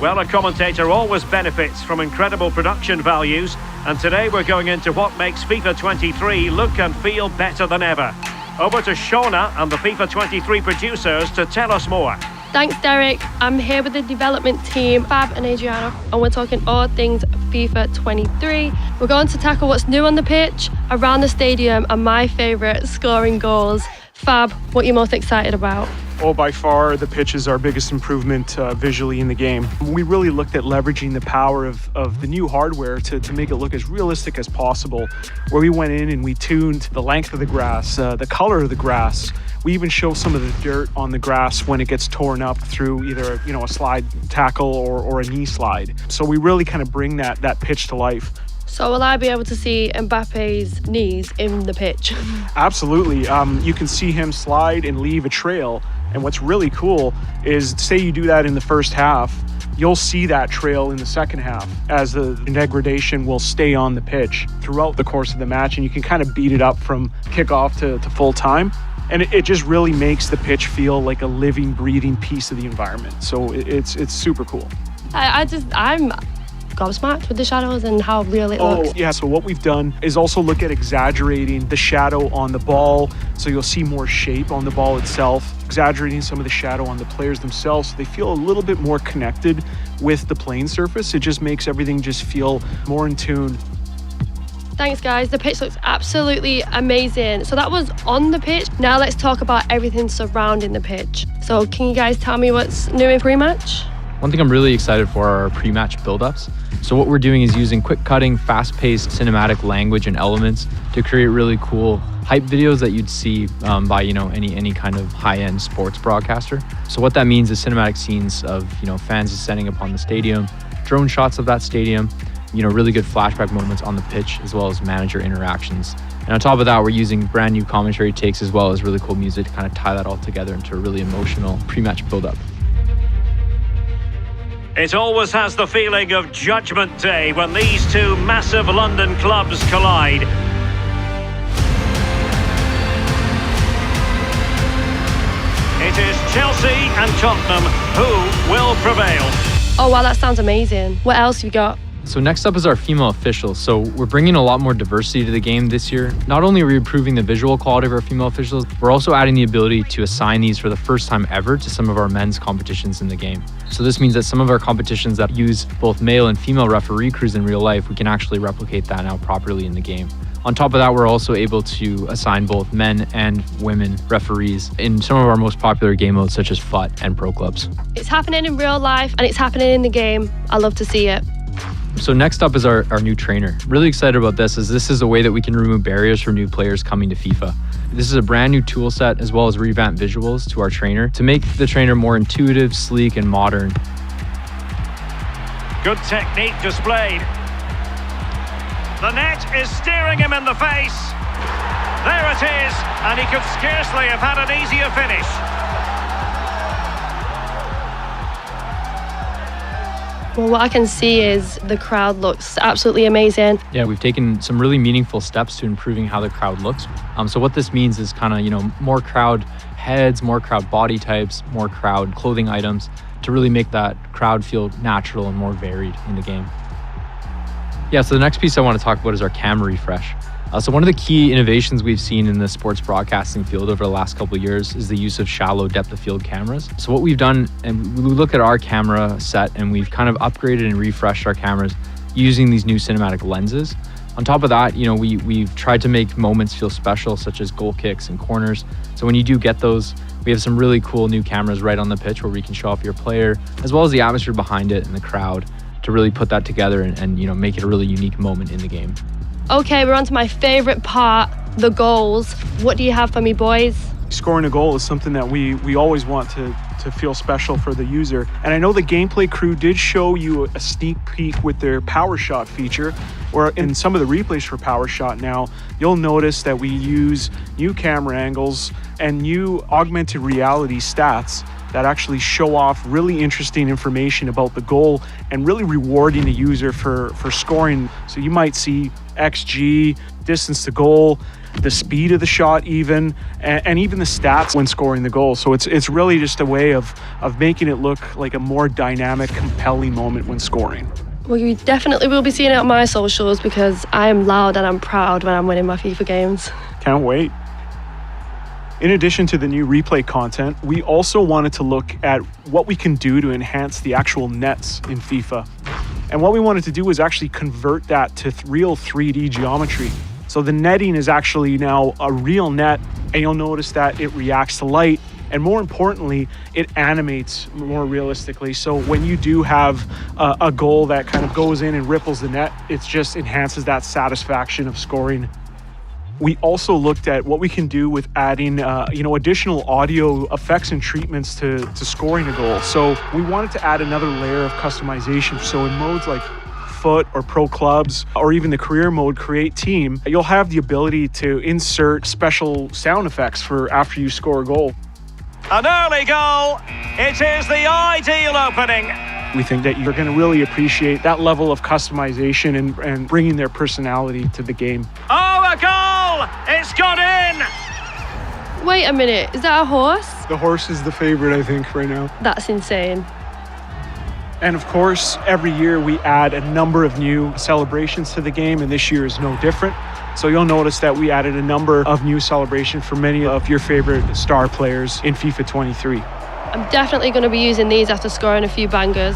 Well, a commentator always benefits from incredible production values, and today we're going into what makes FIFA 23 look and feel better than ever. Over to Shauna and the FIFA 23 producers to tell us more. Thanks, Derek. I'm here with the development team, Fab and Adriana, and we're talking all things FIFA 23. We're going to tackle what's new on the pitch, around the stadium, and my favourite, scoring goals. Fab, what are you most excited about? Oh, by far, the pitch is our biggest improvement visually in the game. We really looked at leveraging the power of the new hardware to make it look as realistic as possible, where we went in and we tuned the length of the grass, the color of the grass. We even show some of the dirt on the grass when it gets torn up through either a slide tackle or a knee slide. So we really kind of bring that pitch to life. So will I be able to see Mbappe's knees in the pitch? Absolutely. You can see him slide and leave a trail. And what's really cool is, say you do that in the first half, you'll see that trail in the second half as the degradation will stay on the pitch throughout the course of the match, and you can kind of beat it up from kickoff to full time. And it just really makes the pitch feel like a living, breathing piece of the environment. So it's super cool. I'm gobsmacked with the shadows and how real it looks. Yeah, so what we've done is also look at exaggerating the shadow on the ball, so you'll see more shape on the ball itself, exaggerating some of the shadow on the players themselves so they feel a little bit more connected with the playing surface. It just makes everything just feel more in tune. Thanks, guys. The pitch looks absolutely amazing. So that was on the pitch. Now let's talk about everything surrounding the pitch. So can you guys tell me what's new in pre-match? One thing I'm really excited for are our pre-match build-ups. So what we're doing is using quick-cutting, fast-paced cinematic language and elements to create really cool hype videos that you'd see by any kind of high-end sports broadcaster. So what that means is cinematic scenes of fans ascending upon the stadium, drone shots of that stadium, really good flashback moments on the pitch, as well as manager interactions. And on top of that, we're using brand new commentary takes as well as really cool music to kind of tie that all together into a really emotional pre-match build-up. It always has the feeling of Judgment Day when these two massive London clubs collide. It is Chelsea and Tottenham who will prevail. Oh wow, that sounds amazing. What else have you got? So next up is our female officials. So we're bringing a lot more diversity to the game this year. Not only are we improving the visual quality of our female officials, we're also adding the ability to assign these for the first time ever to some of our men's competitions in the game. So this means that some of our competitions that use both male and female referee crews in real life, we can actually replicate that now properly in the game. On top of that, we're also able to assign both men and women referees in some of our most popular game modes such as FUT and Pro Clubs. It's happening in real life and it's happening in the game. I love to see it. So next up is our new trainer. Really excited about this, as this is a way that we can remove barriers for new players coming to FIFA. This is a brand new tool set as well as revamped visuals to our trainer to make the trainer more intuitive, sleek, and modern. Good technique displayed. The net is staring him in the face. There it is, and he could scarcely have had an easier finish. Well, what I can see is the crowd looks absolutely amazing. Yeah, we've taken some really meaningful steps to improving how the crowd looks. So what this means is kind of, more crowd heads, more crowd body types, more crowd clothing items to really make that crowd feel natural and more varied in the game. Yeah, so the next piece I want to talk about is our camera refresh. So one of the key innovations we've seen in the sports broadcasting field over the last couple of years is the use of shallow depth of field cameras. So what we've done, and we look at our camera set and we've kind of upgraded and refreshed our cameras using these new cinematic lenses. On top of that, we've tried to make moments feel special, such as goal kicks and corners. So when you do get those, we have some really cool new cameras right on the pitch where we can show off your player, as well as the atmosphere behind it and the crowd, to really put that together and make it a really unique moment in the game. Okay, we're on to my favorite part, the goals. What do you have for me, boys? Scoring a goal is something that we always want to feel special for the user. And I know the gameplay crew did show you a sneak peek with their power shot feature, or in some of the replays for power shot now, you'll notice that we use new camera angles and new augmented reality stats that actually show off really interesting information about the goal and really rewarding the user for scoring. So you might see XG, distance to goal, the speed of the shot even, and even the stats when scoring the goal. So it's really just a way of making it look like a more dynamic, compelling moment when scoring. Well, you definitely will be seeing it on my socials because I am loud and I'm proud when I'm winning my FIFA games. Can't wait. In addition to the new replay content, we also wanted to look at what we can do to enhance the actual nets in FIFA. And what we wanted to do was actually convert that to real 3D geometry. So the netting is actually now a real net, and you'll notice that it reacts to light, and more importantly, it animates more realistically. So when you do have a goal that kind of goes in and ripples the net, it just enhances that satisfaction of scoring. We also looked at what we can do with adding, additional audio effects and treatments to scoring a goal. So we wanted to add another layer of customization. So in modes like Foot or Pro Clubs, or even the career mode Create Team, you'll have the ability to insert special sound effects for after you score a goal. An early goal. It is the ideal opening. We think that you're going to really appreciate that level of customization and bringing their personality to the game. Oh, a goal! It's gone in! Wait a minute, is that a horse? The horse is the favorite, I think, right now. That's insane. And of course, every year we add a number of new celebrations to the game, and this year is no different. So you'll notice that we added a number of new celebrations for many of your favorite star players in FIFA 23. I'm definitely going to be using these after scoring a few bangers.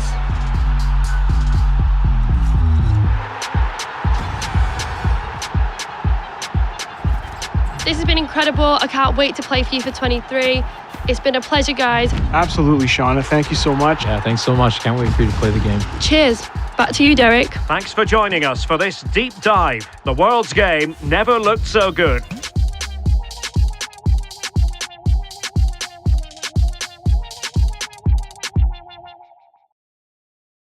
This has been incredible. I can't wait to play FIFA 23. It's been a pleasure, guys. Absolutely, Shauna. Thank you so much. Yeah, thanks so much. Can't wait for you to play the game. Cheers. Back to you, Derek. Thanks for joining us for this deep dive. The world's game never looked so good.